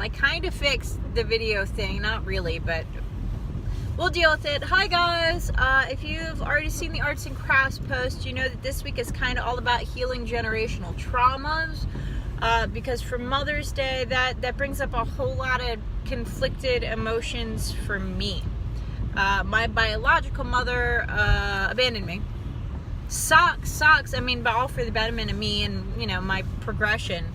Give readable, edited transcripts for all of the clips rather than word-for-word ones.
Well, I kind of fixed the video thing, not really, but we'll deal with it. Hi guys, if you've already seen the arts and crafts post, you know that this week is kind of all about healing generational traumas, because for Mother's Day, that brings up a whole lot of conflicted emotions for me. My biological mother abandoned me. Sucks. I mean, but all for the betterment of me and, you know, my progression.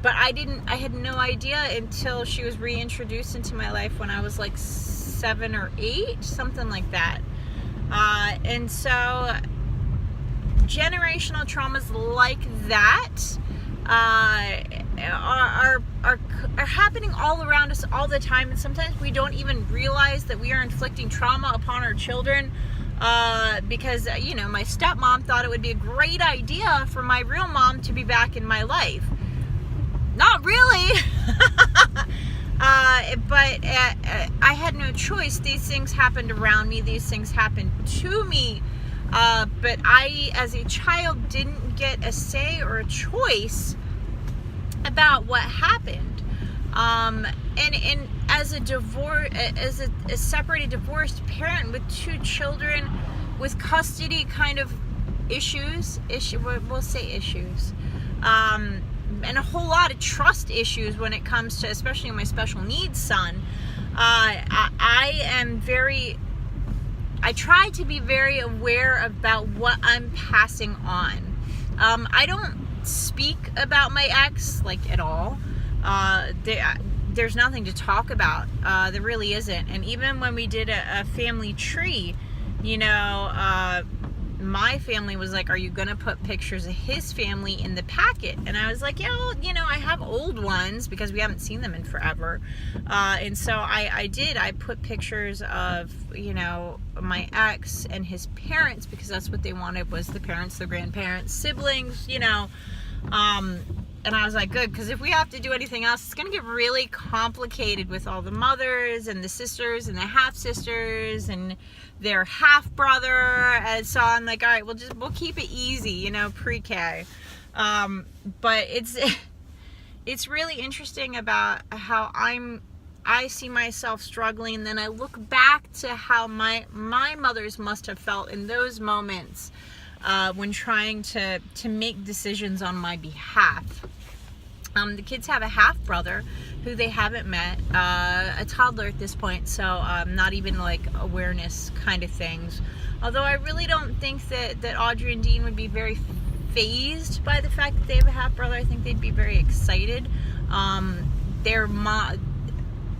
But I had no idea until she was reintroduced into my life when I was like 7 or 8, something like that. And so generational traumas like that are happening all around us all the time, and sometimes we don't even realize that we are inflicting trauma upon our children, because you know, my stepmom thought it would be a great idea for my real mom to be back in my life. Not really. But I had no choice. These things happened around me. These things happened to me. But I, as a child, didn't get a say or a choice about what happened. And as a separated, divorced parent with 2 children, with custody kind of issues, we'll say issues, and a whole lot of trust issues when it comes to, especially my special needs son. I try to be very aware about what I'm passing on. I don't speak about my ex, like, at all. There's nothing to talk about. There really isn't. And even when we did a family tree, you know, my family was like, are you going to put pictures of his family in the packet? And I was like, yeah, well, you know, I have old ones because we haven't seen them in forever. And so I did. I put pictures of, you know, my ex and his parents, because that's what they wanted, was the parents, the grandparents, siblings, you know. And I was like, good, because if we have to do anything else, it's going to get really complicated with all the mothers and the sisters and the half-sisters and their half-brother. And so I'm like, all right, we'll keep it easy, you know, pre-K. But it's really interesting about how I see myself struggling, and then I look back to how my mothers must have felt in those moments, when trying to make decisions on my behalf. The kids have a half-brother who they haven't met, a toddler at this point, so not even like awareness kind of things. Although I really don't think that Audrey and Dean would be very fazed by the fact that they have a half-brother. I think they'd be very excited.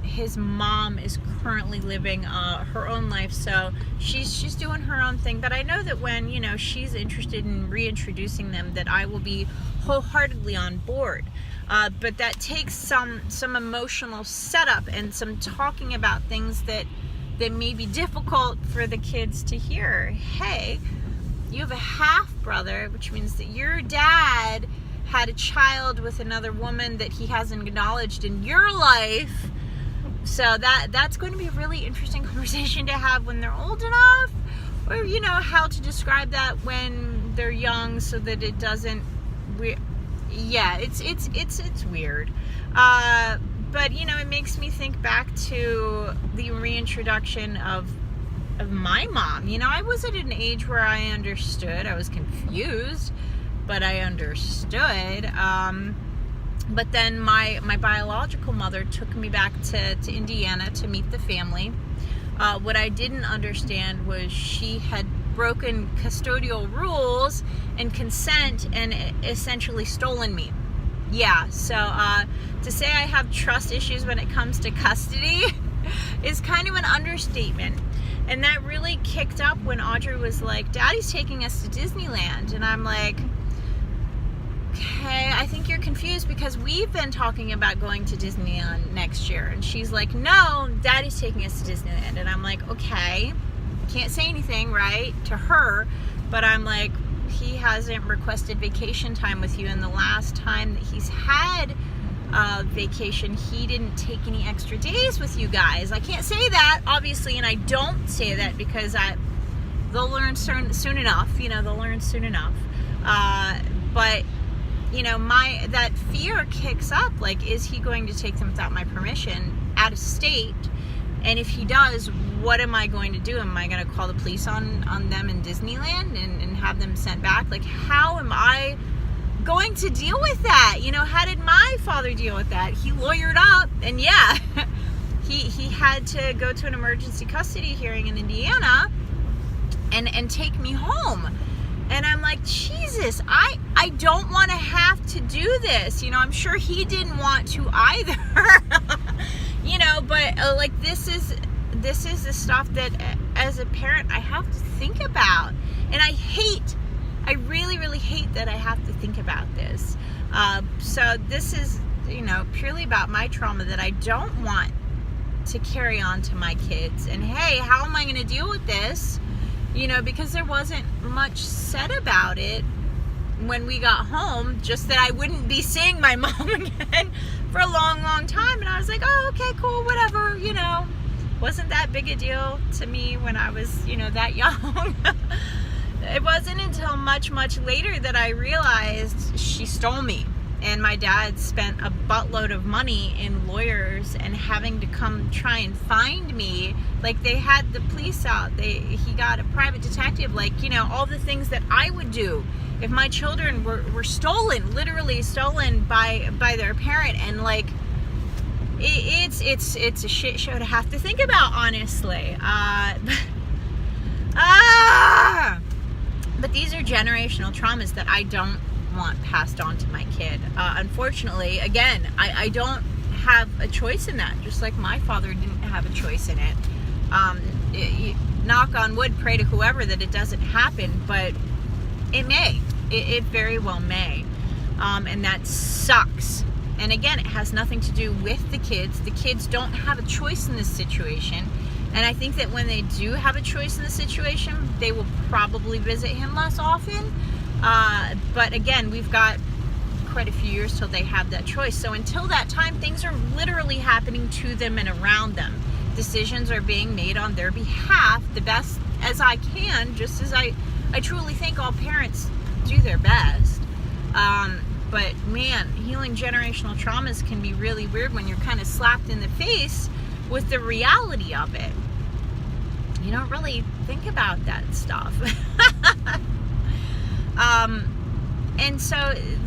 His mom is currently living her own life, so she's doing her own thing. But I know that when, you know, she's interested in reintroducing them, that I will be wholeheartedly on board. But that takes some emotional setup and some talking about things that may be difficult for the kids to hear. Hey, you have a half-brother, which means that your dad had a child with another woman that he hasn't acknowledged in your life. So that's going to be a really interesting conversation to have when they're old enough, or, you know, how to describe that when they're young so that it doesn't. Yeah, it's weird. But, you know, it makes me think back to the reintroduction of my mom. You know, I was at an age where I understood. I was confused, but I understood. But then my biological mother took me back to Indiana to meet the family. What I didn't understand was she had broken custodial rules and consent and essentially stolen me. Yeah, so to say I have trust issues when it comes to custody is kind of an understatement. And that really kicked up when Audrey was like, Daddy's taking us to Disneyland. And I'm like, okay, I think you're confused because we've been talking about going to Disneyland next year. And she's like, no, Daddy's taking us to Disneyland. And I'm like, okay, can't say anything, right, to her. But I'm like, he hasn't requested vacation time with you. And the last time that he's had vacation, he didn't take any extra days with you guys. I can't say that, obviously, and I don't say that because they'll learn soon enough. You know, they'll learn soon enough. But that fear kicks up. Like, is he going to take them without my permission out of state? And if he does, what am I going to do? Am I going to call the police on them in Disneyland and have them sent back? Like, how am I going to deal with that? How did my father deal with that? He lawyered up, and yeah, he had to go to an emergency custody hearing in Indiana and take me home. And I'm like, Jesus, I don't want to have to do this. I'm sure he didn't want to either. But like, this is the stuff that as a parent I have to think about. And I really, really hate that I have to think about this. So this is, purely about my trauma that I don't want to carry on to my kids. And hey, how am I going to deal with this? Because there wasn't much said about it when we got home, just that I wouldn't be seeing my mom again for a long, long time. And I was like, oh, okay, cool, whatever, wasn't that big a deal to me when I was, that young. It wasn't until much, much later that I realized she stole me. And my dad spent a buttload of money in lawyers and having to come try and find me. Like, they had the police out. He got a private detective. Like, all the things that I would do if my children were stolen, literally stolen by their parent. And like, it's a shit show to have to think about, honestly. But these are generational traumas that I don't want passed on to my kid. Unfortunately, again, I don't have a choice in that, just like my father didn't have a choice in it. Knock on wood, pray to whoever that it doesn't happen, but it may. It very well may. And that sucks. And again, it has nothing to do with the kids. The kids don't have a choice in this situation. And I think that when they do have a choice in the situation, they will probably visit him less often. But again, we've got quite a few years till they have that choice. So until that time, things are literally happening to them and around them. Decisions are being made on their behalf the best as I can, just as I truly think all parents do their best. But man, healing generational traumas can be really weird when you're kind of slapped in the face with the reality of it. You don't really think about that stuff. And so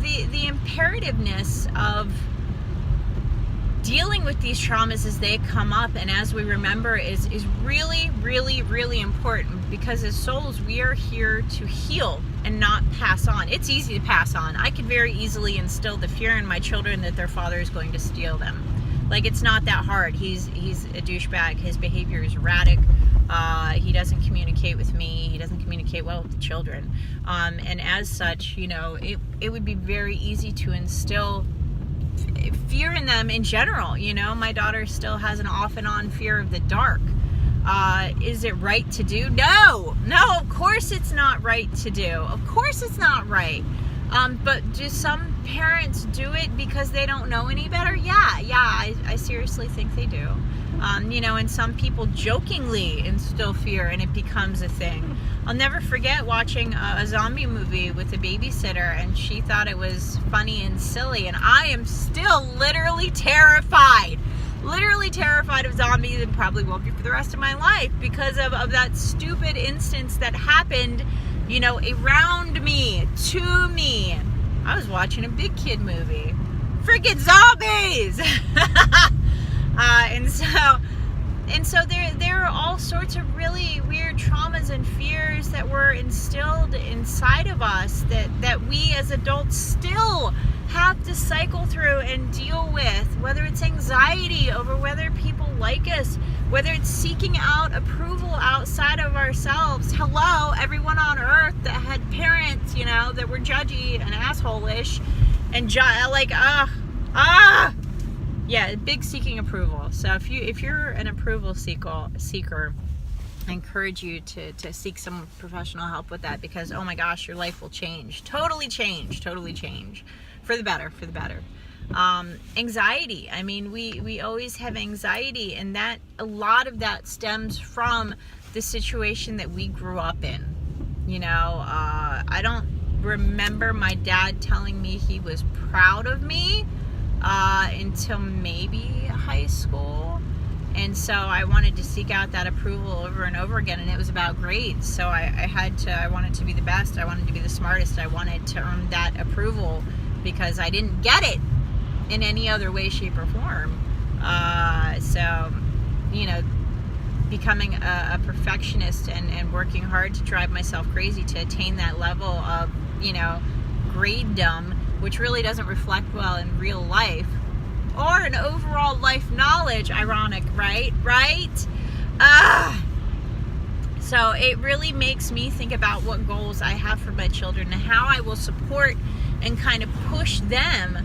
the imperativeness of dealing with these traumas as they come up and as we remember is really, really, really important, because as souls, we are here to heal and not pass on. It's easy to pass on. I could very easily instill the fear in my children that their father is going to steal them. Like, it's not that hard. He's a douchebag. His behavior is erratic. He doesn't communicate with me. He doesn't communicate well with the children. And as such, it would be very easy to instill fear in them in general. My daughter still has an off and on fear of the dark. Is it right to do? No, of course it's not right to do. Of course it's not right. But do some parents do it because they don't know any better? Yeah, I seriously think they do. And some people jokingly instill fear and it becomes a thing. I'll never forget watching a zombie movie with a babysitter, and she thought it was funny and silly, and I am still literally terrified of zombies, and probably won't be for the rest of my life because of that stupid instance that happened, around me, to me. I was watching a big kid movie. Freaking zombies! And so there are all sorts of really weird traumas and fears that were instilled inside of us that we as adults still have to cycle through and deal with, whether it's anxiety over whether people like us, whether it's seeking out approval outside of ourselves. Hello, everyone on earth that had parents, that were judgy and asshole-ish and yeah, big seeking approval. So if you're an approval seeker, I encourage you to seek some professional help with that, because oh my gosh, your life will change. Totally change. For the better. Anxiety. I mean, we always have anxiety, and that a lot of that stems from the situation that we grew up in. I don't remember my dad telling me he was proud of me until maybe high school. And so I wanted to seek out that approval over and over again, and it was about grades. So I wanted to be the best. I wanted to be the smartest. I wanted to earn that approval because I didn't get it in any other way, shape, or form. So, becoming a perfectionist and working hard to drive myself crazy to attain that level of, grade-dumb, which really doesn't reflect well in real life, or an overall life knowledge. Ironic, right? So it really makes me think about what goals I have for my children and how I will support and kind of push them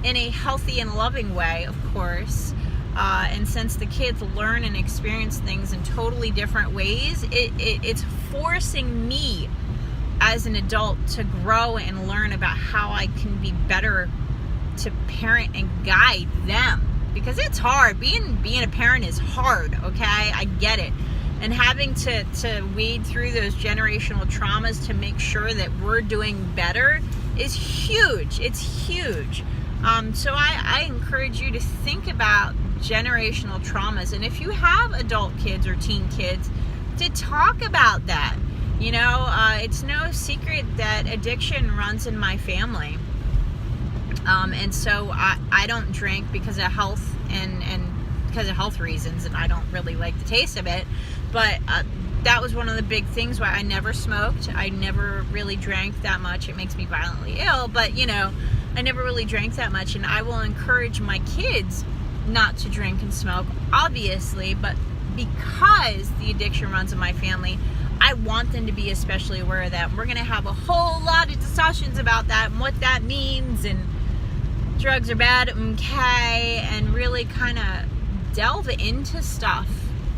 in a healthy and loving way, of course. And since the kids learn and experience things in totally different ways, it's forcing me as an adult to grow and learn about how I can be better to parent and guide them, because it's hard. Being a parent is hard, okay? I get it. And having to wade through those generational traumas to make sure that we're doing better is huge. It's huge. So I encourage you to think about generational traumas, and if you have adult kids or teen kids, to talk about that. It's no secret that addiction runs in my family. And so I don't drink because of health and because of health reasons, and I don't really like the taste of it. But that was one of the big things why I never smoked. I never really drank that much. It makes me violently ill, but I never really drank that much. And I will encourage my kids not to drink and smoke, obviously, but because the addiction runs in my family, I want them to be especially aware of that. We're going to have a whole lot of discussions about that and what that means, and drugs are bad, okay, and really kind of delve into stuff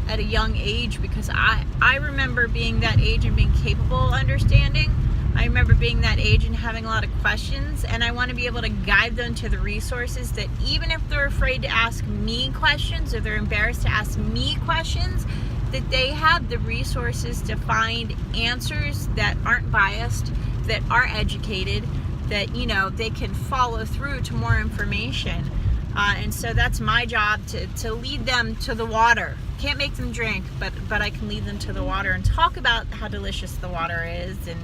at a young age, because I remember being that age and being capable of understanding. I remember being that age and having a lot of questions, and I want to be able to guide them to the resources that, even if they're afraid to ask me questions or they're embarrassed to ask me questions, that they have the resources to find answers that aren't biased, that are educated, that they can follow through to more information. And so that's my job, to lead them to the water. Can't make them drink, but I can lead them to the water and talk about how delicious the water is, and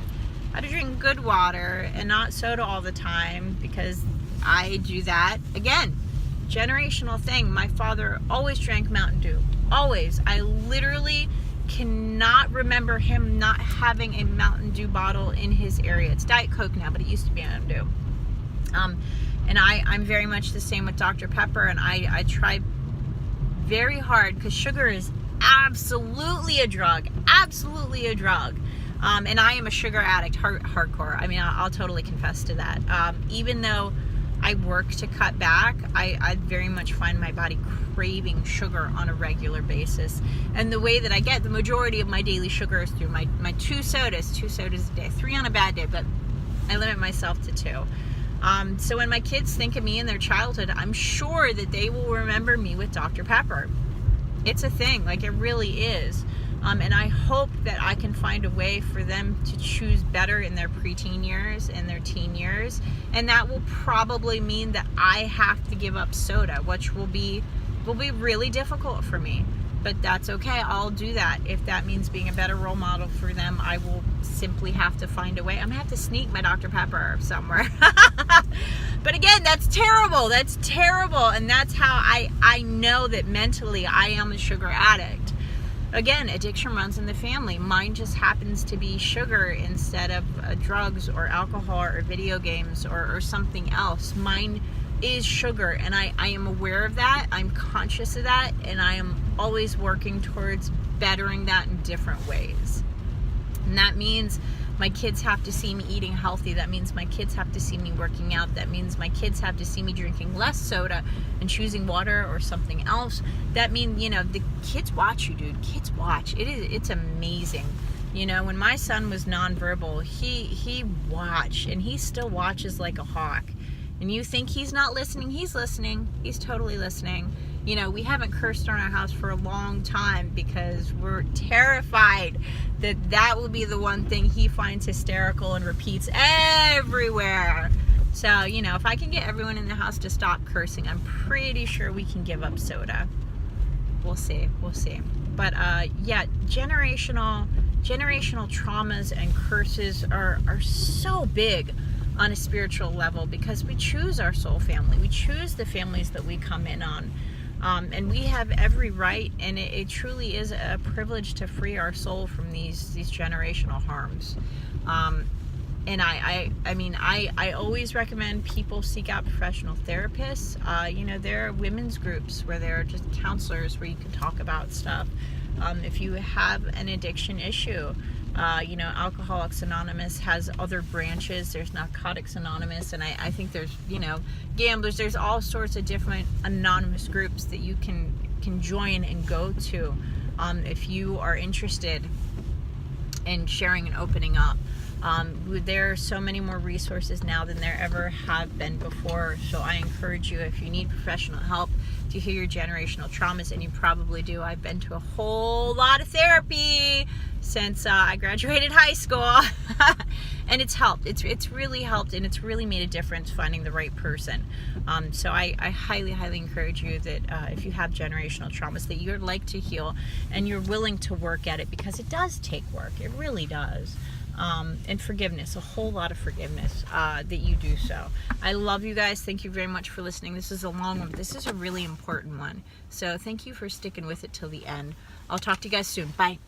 how to drink good water and not soda all the time, because I do that. Again, generational thing. My father always drank Mountain Dew. Always. I literally cannot remember him not having a Mountain Dew bottle in his area. It's Diet Coke now, but it used to be Mountain Dew. And I'm very much the same with Dr. Pepper, and I try very hard, because sugar is absolutely a drug. Absolutely a drug. And I am a sugar addict, hardcore. I mean, I'll totally confess to that. Even though I work to cut back, I very much find my body craving sugar on a regular basis. And the way that I get the majority of my daily sugar is through my two sodas a day, 3 on a bad day, but I limit myself to 2. So when my kids think of me in their childhood, I'm sure that they will remember me with Dr. Pepper. It's a thing, like it really is. And I hope that I can find a way for them to choose better in their preteen years and their teen years. And that will probably mean that I have to give up soda, which will be really difficult for me. But that's okay. I'll do that. If that means being a better role model for them, I will simply have to find a way. I'm going to have to sneak my Dr. Pepper somewhere. But again, that's terrible. That's terrible. And that's how I know that mentally I am a sugar addict. Again, addiction runs in the family. Mine just happens to be sugar instead of drugs or alcohol or video games or something else. Mine is sugar, and I am aware of that. I'm conscious of that, and I am always working towards bettering that in different ways. And that means my kids have to see me eating healthy. That means my kids have to see me working out. That means my kids have to see me drinking less soda and choosing water or something else. That means, the kids watch you, dude. Kids watch. It's amazing. When my son was nonverbal, he watched, and he still watches like a hawk. And you think he's not listening, he's listening. He's totally listening. You know, we haven't cursed on our house for a long time because we're terrified that that will be the one thing he finds hysterical and repeats everywhere. So, you know, if I can get everyone in the house to stop cursing, I'm pretty sure we can give up soda. We'll see. But yeah, generational traumas and curses are so big on a spiritual level because we choose our soul family. We choose the families that we come in on. And we have every right, and it truly is a privilege to free our soul from these generational harms. And I always recommend people seek out professional therapists. You know, there are women's groups where there are just counselors where you can talk about stuff. If you have an addiction issue, you know, Alcoholics Anonymous has other branches. There's Narcotics Anonymous, and I think there's, you know, gamblers. There's all sorts of different anonymous groups that you can join and go to if you are interested in sharing and opening up. There are so many more resources now than there ever have been before. So I encourage you, if you need professional help to heal your generational traumas, and you probably do. I've been to a whole lot of therapy since I graduated high school. And it's helped. It's really helped, and it's really made a difference finding the right person. So I highly, highly encourage you that if you have generational traumas that you'd like to heal and you're willing to work at it, because it does take work. It really does. And forgiveness, a whole lot of forgiveness that you do so. I love you guys. Thank you very much for listening. This is a long one, but this is a really important one. So thank you for sticking with it till the end. I'll talk to you guys soon. Bye.